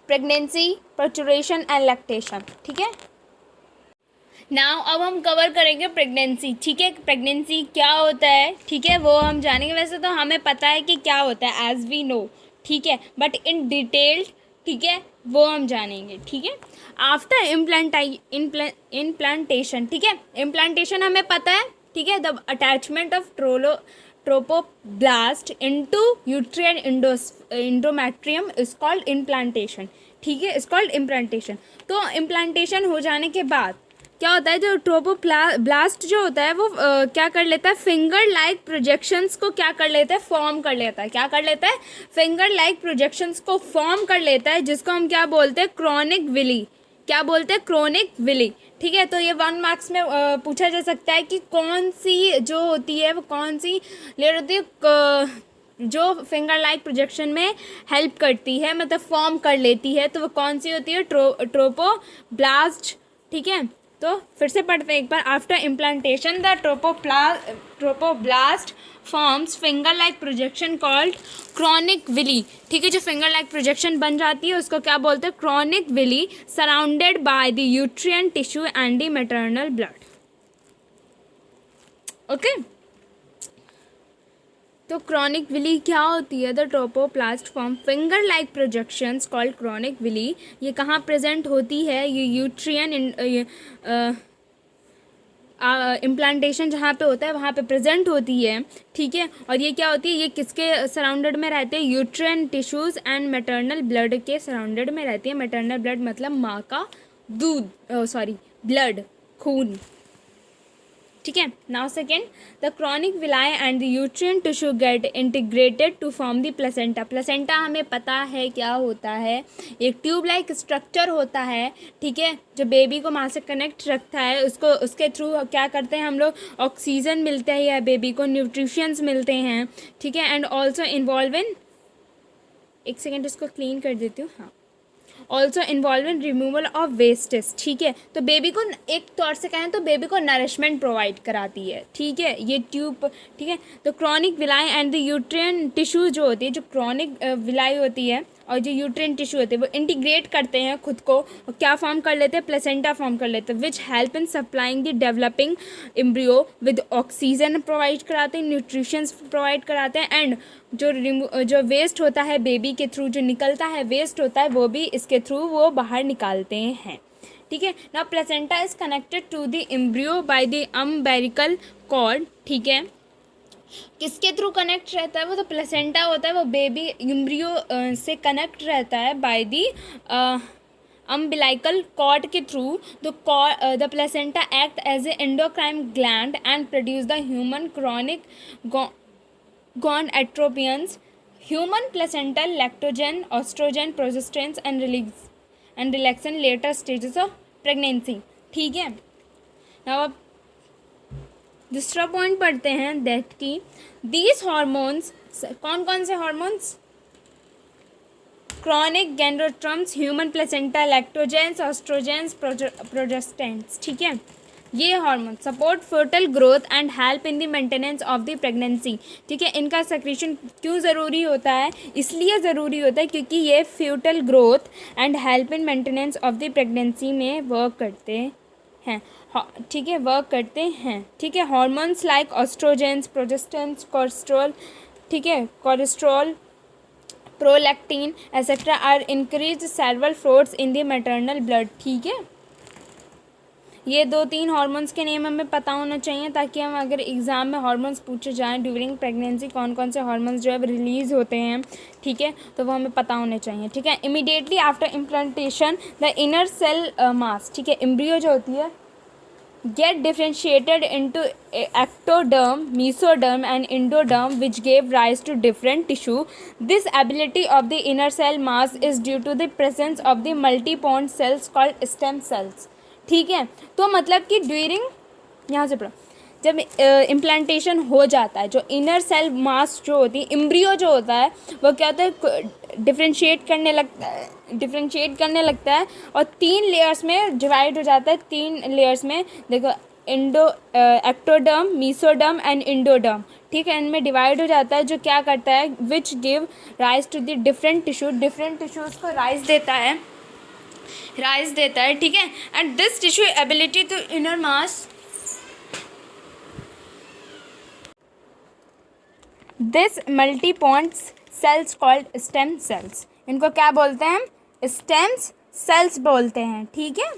प्रेगनेंसी, पर्चुरेशन एंड लैक्टेशन, ठीक है। नाउ अब हम कवर करेंगे प्रेगनेंसी, ठीक है। प्रेगनेंसी क्या होता है, ठीक है, वो हम जानेंगे। वैसे तो हमें पता है कि क्या होता है, एज वी नो, ठीक है, बट इन डिटेल, ठीक है, वो हम जानेंगे, ठीक है। आफ्टर इम्प्लांटेशन, ठीक है, इम्प्लांटेशन हमें पता है, ठीक है, the attachment of trophoblast into uterine endometrium is called implantation, ठीक है, इज कॉल्ड इम्प्लांटेशन। तो इम्प्लांटेशन हो जाने के बाद क्या होता है, जो ट्रोपोब्लास्ट जो होता है वो क्या कर लेता है, फिंगर लाइक प्रोजेक्शंस को क्या कर लेता है, फॉर्म कर लेता है। क्या कर लेता है, फिंगर लाइक प्रोजेक्शंस को फॉर्म कर लेता है, जिसको हम क्या बोलते हैं, क्रोनिक विली, क्या बोलते हैं, क्रोनिक विली, ठीक है। तो ये 1 मार्क्स में पूछा जा सकता है कि कौन सी जो होती है वो कौन सी लेयर होती है जो फिंगर लाइक प्रोजेक्शन में हेल्प करती है, मतलब फॉर्म कर लेती है, तो वो कौन सी होती है, ट्रोपोब्लास्ट, ठीक है। तो फिर से पढ़ते हैं एक बार। After implantation the trophoblast forms finger like projection called chorionic villi, ठीक है। जो फिंगर लाइक प्रोजेक्शन बन जाती है उसको क्या बोलते हैं, chorionic villi, surrounded by the uterine tissue and the maternal blood, okay. तो क्रोनिक विली क्या होती है, the trophoblast form finger like projections called chorionic villi. ये कहाँ प्रेजेंट होती है, ये यूट्रियन इम्प्लांटेशन जहाँ पे होता है वहाँ पे प्रेजेंट होती है, ठीक है। और ये क्या होती है, ये किसके सराउंडेड में रहते हैं, यूट्रियन टिश्यूज़ एंड मैटरनल ब्लड के सराउंडेड में रहती है। मैटरनल ब्लड मतलब माँ का दूध, ब्लड, खून, ठीक है। Now second, the chorionic villi and the uterine tissue get integrated to form the placenta. Placenta हमें पता है क्या होता है, एक ट्यूब लाइक स्ट्रक्चर होता है, ठीक है, जो बेबी को माँ से कनेक्ट रखता है। उसके थ्रू क्या करते हैं हम लोग, ऑक्सीजन मिलता है या बेबी को न्यूट्रिशंस मिलते हैं, ठीक है। एंड ऑल्सो इन्वॉल्व इन, एक सेकेंड इसको क्लीन कर देती हूँ, हाँ, also involve in removal of wastage, ठीक है। तो बेबी को एक तौर से कहें तो बेबी को नरिशमेंट प्रोवाइड कराती है, ठीक है, ये ट्यूब, ठीक है। तो chorionic villi and the uterine tissue जो होती है, जो क्रोनिक विलाई होती है और जो यूट्रिन टिश्यू होते हैं वो इंटीग्रेट करते हैं खुद को, और क्या फॉर्म कर लेते हैं, प्लेसेंटा फॉर्म कर लेते हैं, which help in supplying the developing embryo with oxygen provide कराते हैं, न्यूट्रिशंस प्रोवाइड कराते हैं, एंड जो वेस्ट होता है बेबी के थ्रू, जो निकलता है वेस्ट होता है वो भी इसके थ्रू वो बाहर निकालते हैं, ठीक है। Now placenta is connected to the embryo by the umbilical cord, ठीक है। किसके थ्रू कनेक्ट रहता है वो, तो प्लेसेंटा होता है वो बेबी एम्ब्रियो से कनेक्ट रहता है बाय दी अम्बिलाइकल कॉर्ड के थ्रू। The placenta act as a endocrine gland and produce the human chorionic gonadotropins, human placental lactogen, oestrogen, progestins and relaxin later stages of pregnancy, ठीक है। Now अब दूसरा point पढ़ते हैं, दैट की these hormones, कौन कौन से hormones, chorionic gonadotropins, human placenta, lactogens, oestrogens, progestins, ठीक है। ये hormone support foetal growth and help in the maintenance of the pregnancy, ठीक है। इनका सेक्रेशन क्यों ज़रूरी होता है, इसलिए ज़रूरी होता है क्योंकि ये foetal growth and help in maintenance of the pregnancy में वर्क करते हैं, ठीक है, वर्क करते हैं, ठीक है। Hormones like oestrogens, progestins, cholesterol, ठीक है, cholesterol, prolactin etcetera are increase several folds in the maternal blood, ठीक है। ये 2-3 हार्मोन्स के नेम हमें पता होना चाहिए ताकि हम अगर एग्ज़ाम में हार्मोन्स पूछे जाएं ड्यूरिंग प्रेगनेंसी कौन कौन से हार्मोन्स जो है रिलीज़ होते हैं, ठीक है, तो वो हमें पता होने चाहिए, ठीक है। Immediately after implantation the inner cell mass, ठीक है, एम्ब्रियो जो होती है get differentiated into ectoderm, mesoderm and endoderm, which gave rise to different tissue. This ability of the inner cell mass is due to the presence of the multi-pond cells called stem cells, ठीक है। तो मतलब कि during, यहाँ से पढ़ो, जब implantation हो जाता है जो इनर सेल मास जो होती है, एम्ब्रियो जो होता है वो क्या होता है, डिफ्रेंशिएट करने लगता है और 3 लेयर्स में डिवाइड हो जाता है, 3 लेयर्स में, देखो, एक्टोडर्म, मीसोडर्म एंड इंडोडर्म, ठीक है, इनमें डिवाइड हो जाता है, जो क्या करता है, which give rise to the different tissues को राइज देता है, ठीक है। And this tissue ability to inner mass, this multipotent cells called stem cells, इनको क्या बोलते हैं, स्टेम सेल्स बोलते हैं, ठीक है।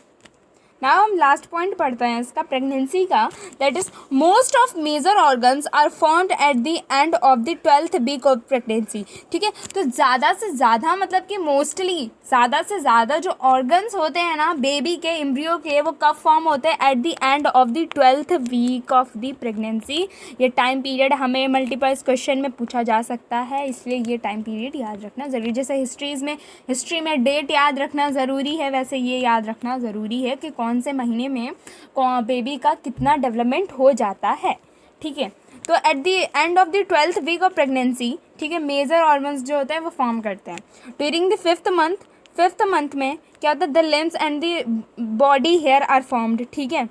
नाउ हम लास्ट पॉइंट पढ़ते हैं इसका, प्रेगनेंसी का, that is most of major organs are found at the end of the 12th week of pregnancy, ठीक है। तो ज़्यादा से ज़्यादा मतलब कि मोस्टली ज़्यादा से ज़्यादा जो ऑर्गन्स होते हैं ना बेबी के, एम्ब्रियो के, वो कब फॉर्म होते हैं, at the end of the 12th week of the pregnancy. ये टाइम पीरियड हमें मल्टीपल क्वेश्चन में पूछा जा सकता है, इसलिए ये टाइम पीरियड याद रखना ज़रूरी, जैसे हिस्ट्री में डेट याद रखना ज़रूरी है, वैसे ये याद रखना ज़रूरी है कि कौन से महीने में बेबी का कितना डेवलपमेंट हो जाता है, ठीक है। तो at the end of the 12th week of pregnancy, ठीक है, मेजर ऑर्गन्स जो होते हैं वो फॉर्म करते हैं। ड्यूरिंग द 5th मंथ में क्या होता है, the limbs and the body hair are formed, ठीक है,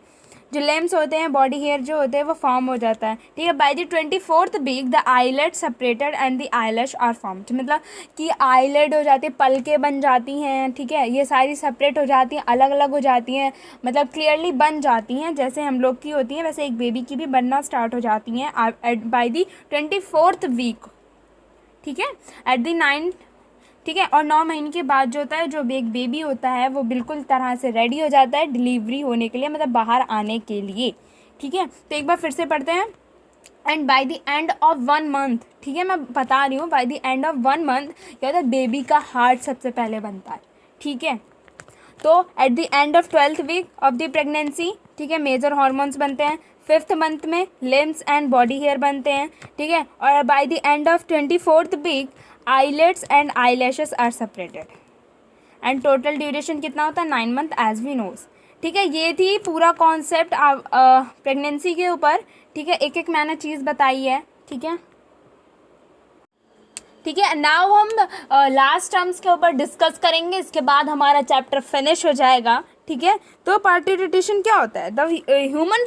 जो लिम्स होते हैं, बॉडी हेयर जो होते हैं वो फॉर्म हो जाता है, ठीक है। By the 24th week the eyelet separated and the eyelash are formed, मतलब कि आईलेट हो जाती है, पलकें बन जाती हैं, ठीक है, ये सारी सेपरेट हो जाती हैं, अलग अलग हो जाती हैं, मतलब क्लियरली बन जाती हैं, जैसे हम लोग की होती हैं वैसे एक बेबी की भी बनना स्टार्ट हो जाती हैं बाय द 24th वीक, ठीक है, एट द 9, ठीक है। और 9 महीने के बाद जो होता है, जो एक बेबी होता है वो बिल्कुल तरह से रेडी हो जाता है डिलीवरी होने के लिए, मतलब बाहर आने के लिए, ठीक है। तो एक बार फिर से पढ़ते हैं, and bye the end of 1 month, ठीक है, मैं बता रही हूँ, bye the end of 1 month क्या होता है, बेबी का हार्ट सबसे पहले बनता है, ठीक है। तो at the end of 12th week of the pregnancy, ठीक है, मेजर हार्मोन्स बनते हैं। 5th मंथ में लिम्स एंड बॉडी हेयर बनते हैं, ठीक है। और by the end of 24th week eyelets and eyelashes are separated, and total duration कितना होता है, 9 मंथ एज वी नोज, ठीक है। ये थी पूरा कॉन्सेप्ट प्रेगनेंसी के ऊपर, ठीक है, एक मैंने चीज़ बताई है, ठीक है, ठीक है। नाउ हम लास्ट टर्म्स के ऊपर डिस्कस करेंगे, इसके बाद हमारा चैप्टर फिनिश हो जाएगा, ठीक है। ठीक है। तो पार्टुरेशन क्या होता है? The human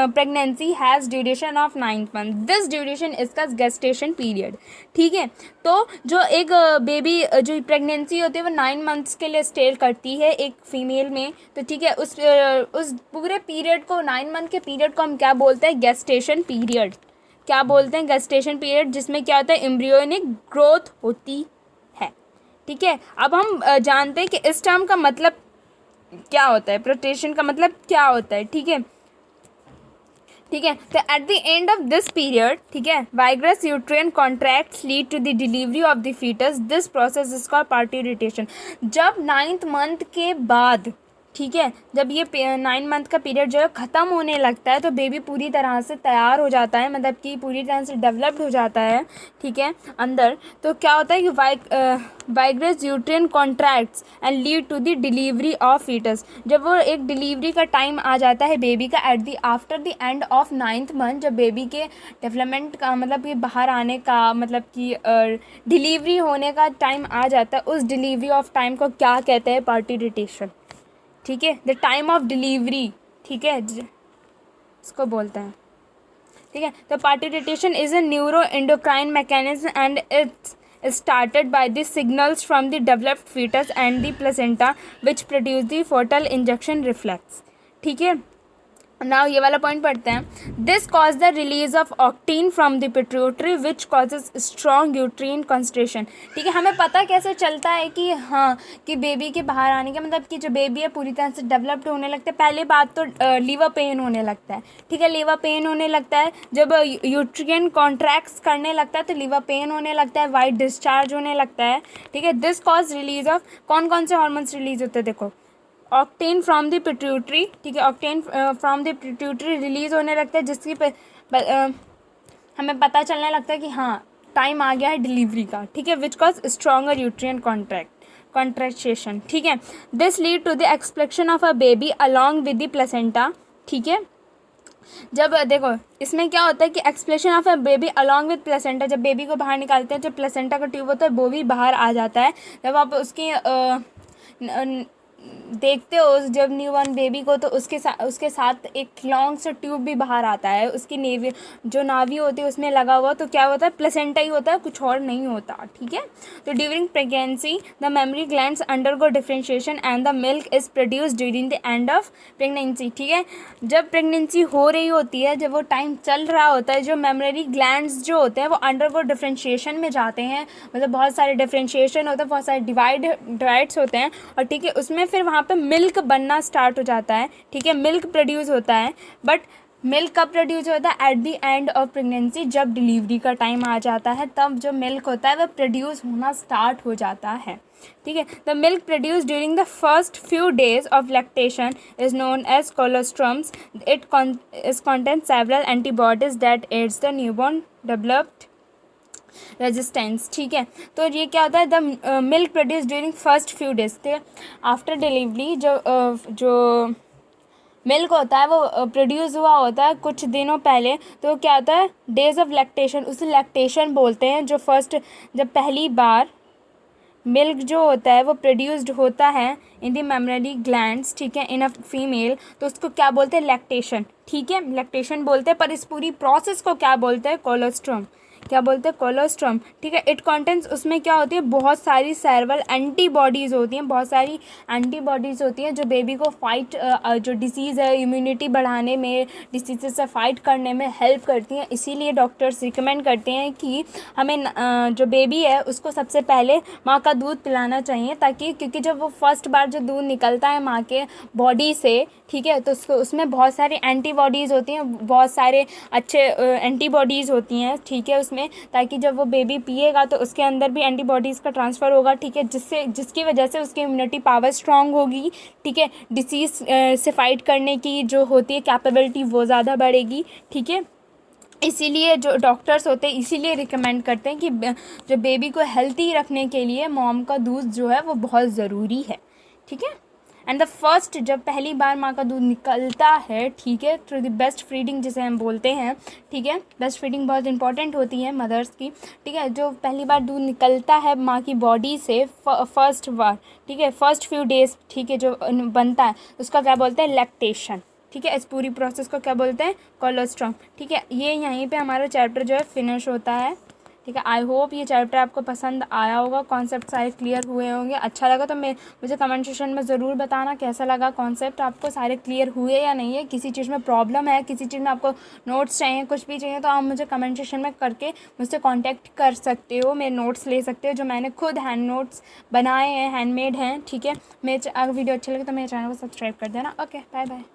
pregnancy has duration of 9 month, this duration is का गेस्टेशन पीरियड, ठीक है। तो जो एक बेबी जो प्रेगनेंसी होती है वो 9 मंथ्स के लिए स्टे करती है एक फीमेल में, तो ठीक है, उस पूरे पीरियड को, 9 मंथ के पीरियड को हम क्या बोलते हैं? Gestation period. क्या बोलते हैं? गेस्टेशन पीरियड, जिसमें क्या होता है? एम्ब्रियोनिक ग्रोथ होती है, ठीक है। अब हम जानते हैं कि इस टर्म का मतलब क्या होता है, प्रोटेशन का मतलब क्या होता है, ठीक है, ठीक है। तो at the end of this period, ठीक है, vigorous uterine contracts lead to the delivery of the foetus, this process is called parturition. जब 9th मंथ के बाद, ठीक है, जब ये 9 मंथ का पीरियड जो है ख़त्म होने लगता है, तो बेबी पूरी तरह से तैयार हो जाता है, मतलब कि पूरी तरह से डेवलप्ड हो जाता है, ठीक है, अंदर। तो क्या होता है कि vigorous uterine contracts and lead to the delivery of foetus. जब वो एक डिलीवरी का टाइम आ जाता है बेबी का, at the after the end of 9th month, जब बेबी के डेवलपमेंट का मतलब कि बाहर आने का, मतलब कि डिलीवरी होने का टाइम आ जाता है, उस डिलीवरी ऑफ टाइम को क्या कहते हैं? पार्टुरेशन, ठीक है, द टाइम ऑफ डिलीवरी, ठीक है, इसको बोलते हैं, ठीक है। तो parturition is a neuro endocrine mechanism and it's started by the signals from the developed fetus and the placenta which produce the fetal injection reflex, ठीक है। नाउ ये वाला पॉइंट पढ़ते हैं। This cause the release of octane from the pituitary which causes strong uterine concentration, ठीक है। हमें पता कैसे चलता है कि हाँ, कि बेबी के बाहर आने का मतलब कि जो बेबी है पूरी तरह से डेवलप्ड होने लगता है। पहली बात तो लीवर पेन होने लगता है, ठीक है, लीवर पेन होने लगता है। जब यूट्रियन कॉन्ट्रैक्ट्स करने लगता है तो लीवर पेन होने लगता है, वाइट डिस्चार्ज होने लगता है, ठीक है। दिस कॉज रिलीज ऑफ कौन कौन से हार्मोन्स रिलीज होते हैं? देखो, ऑक्टेन फ्रॉम द पिट्यूटरी, ठीक है, octane from the pituitary release होने लगता है, जिसकी हमें पता चलने लगता है कि हाँ, टाइम आ गया है डिलीवरी का, ठीक है, which cause stronger uterine contraction, ठीक है। This lead to the expulsion of a baby along with the placenta, ठीक है। जब देखो इसमें क्या होता है कि expulsion of a baby along with placenta, जब बेबी को बाहर निकालते हैं, जब प्लेसेंटा का ट्यूब होता है वो भी बाहर आ जाता है। जब आप उसकी देखते हो जब न्यूबॉर्न बेबी को, तो उसके साथ एक लॉन्ग सा ट्यूब भी बाहर आता है, उसकी नेवी जो नाभि होती है उसमें लगा हुआ, तो क्या होता है? प्लेसेंटा ही होता है, कुछ और नहीं होता, ठीक है। तो during pregnancy the mammary glands undergo differentiation and the milk is produced during the end of pregnancy, ठीक है। जब प्रेगनेंसी हो रही होती है, जब वो टाइम चल रहा होता है, जो मेमरी ग्लैंड्स जो होते हैं वो अंडरगो डिफरेंशिएशन में जाते हैं, मतलब बहुत सारे डिफरेंशिएशन होता है, बहुत सारे डिवाइड्स होते हैं, और ठीक है, उसमें फिर वहाँ पे मिल्क बनना स्टार्ट हो जाता है, ठीक है, मिल्क प्रोड्यूस होता है। बट मिल्क कब प्रोड्यूस होता है? At the end of pregnancy, जब डिलीवरी का टाइम आ जाता है, तब जो मिल्क होता है वह प्रोड्यूस होना स्टार्ट हो जाता है, ठीक है। The milk produce during the first few days of lactation is known as colostrums, it contain several antibodies that aids the newborn developed resistance, ठीक है। तो ये क्या होता है? The milk produce during first few days, ठीक है, after delivery जो मिल्क होता है वो प्रोड्यूस हुआ होता है कुछ दिनों पहले, तो क्या होता है? डेज ऑफ लैक्टेशन, उसे लैक्टेशन बोलते हैं। जब पहली बार मिल्क जो होता है वो प्रोड्यूस्ड होता है इन द मेमरी ग्लैंड्स, ठीक है, इन अ फीमेल, तो उसको क्या बोलते हैं? लैक्टेशन, ठीक है, लैक्टेशन बोलते हैं। पर इस पूरी प्रोसेस को क्या बोलते हैं? कोलोस्ट्रम, क्या बोलते हैं? कोलोस्ट्रम, ठीक है। इट कंटेंट्स, उसमें क्या होती है? बहुत सारी सेवरल एंटीबॉडीज़ होती हैं, बहुत सारी एंटीबॉडीज़ होती हैं जो बेबी को फाइट, जो डिसीज़ है, इम्यूनिटी बढ़ाने में, डिसीज़ से फाइट करने में हेल्प करती हैं। इसीलिए डॉक्टर्स रिकमेंड करते हैं कि हमें जो बेबी है उसको सबसे पहले माँ का दूध पिलाना चाहिए, ताकि क्योंकि जब वो फर्स्ट बार जो दूध निकलता है माँ के बॉडी से, ठीक है, तो उसमें बहुत सारी एंटीबॉडीज़ होती हैं, बहुत सारे अच्छे एंटीबॉडीज़ होती हैं, ठीक है, उसमें, ताकि जब वो बेबी पिएगा तो उसके अंदर भी एंटीबॉडीज़ का ट्रांसफ़र होगा, ठीक है, जिसकी वजह से उसकी इम्यूनिटी पावर स्ट्रांग होगी, ठीक है, डिसीज़ से फाइट करने की जो होती है कैपेबिलिटी वो ज़्यादा बढ़ेगी, ठीक है। इसीलिए जो डॉक्टर्स होते हैं इसीलिए रिकमेंड करते हैं कि जो बेबी को हेल्थी रखने के लिए मॉम का दूध जो है वो बहुत ज़रूरी है, ठीक है।
एंड द फर्स्ट, जब पहली बार माँ का दूध निकलता है, ठीक है, थ्रू द बेस्ट फीडिंग जिसे हम बोलते हैं, ठीक है, बेस्ट फीडिंग बहुत इंपॉर्टेंट होती है मदर्स की, ठीक है, जो पहली बार दूध निकलता है माँ की बॉडी से फर्स्ट बार, ठीक है, फर्स्ट फ्यू डेज, ठीक है, जो बनता है उसका क्या बोलते हैं, लैक्टेशन, ठीक है, इस पूरी प्रोसेस को क्या बोलते हैं, कोलोस्ट्रम, ठीक है। ये यहीं पे हमारा चैप्टर जो है फिनिश होता है, ठीक है। आई होप ये चैप्टर आपको पसंद आया होगा, कॉन्सेप्ट सारे क्लियर हुए होंगे। अच्छा लगा तो मुझे कमेंट सेक्शन में ज़रूर बताना कैसा लगा कॉन्सेप्ट, आपको सारे क्लियर हुए या नहीं है, किसी चीज़ में प्रॉब्लम है, किसी चीज़ में आपको नोट्स चाहिए, कुछ भी चाहिए तो आप मुझे कमेंट सेक्शन में करके मुझसे कॉन्टैक्ट कर सकते हो, मेरे नोट्स ले सकते हो जो मैंने खुद हैंड नोट्स बनाए हैं, हैंडमेड हैं, ठीक है। मेरे अगर वीडियो अच्छी लगे तो मेरे चैनल को सब्सक्राइब कर देना। Okay, bye bye.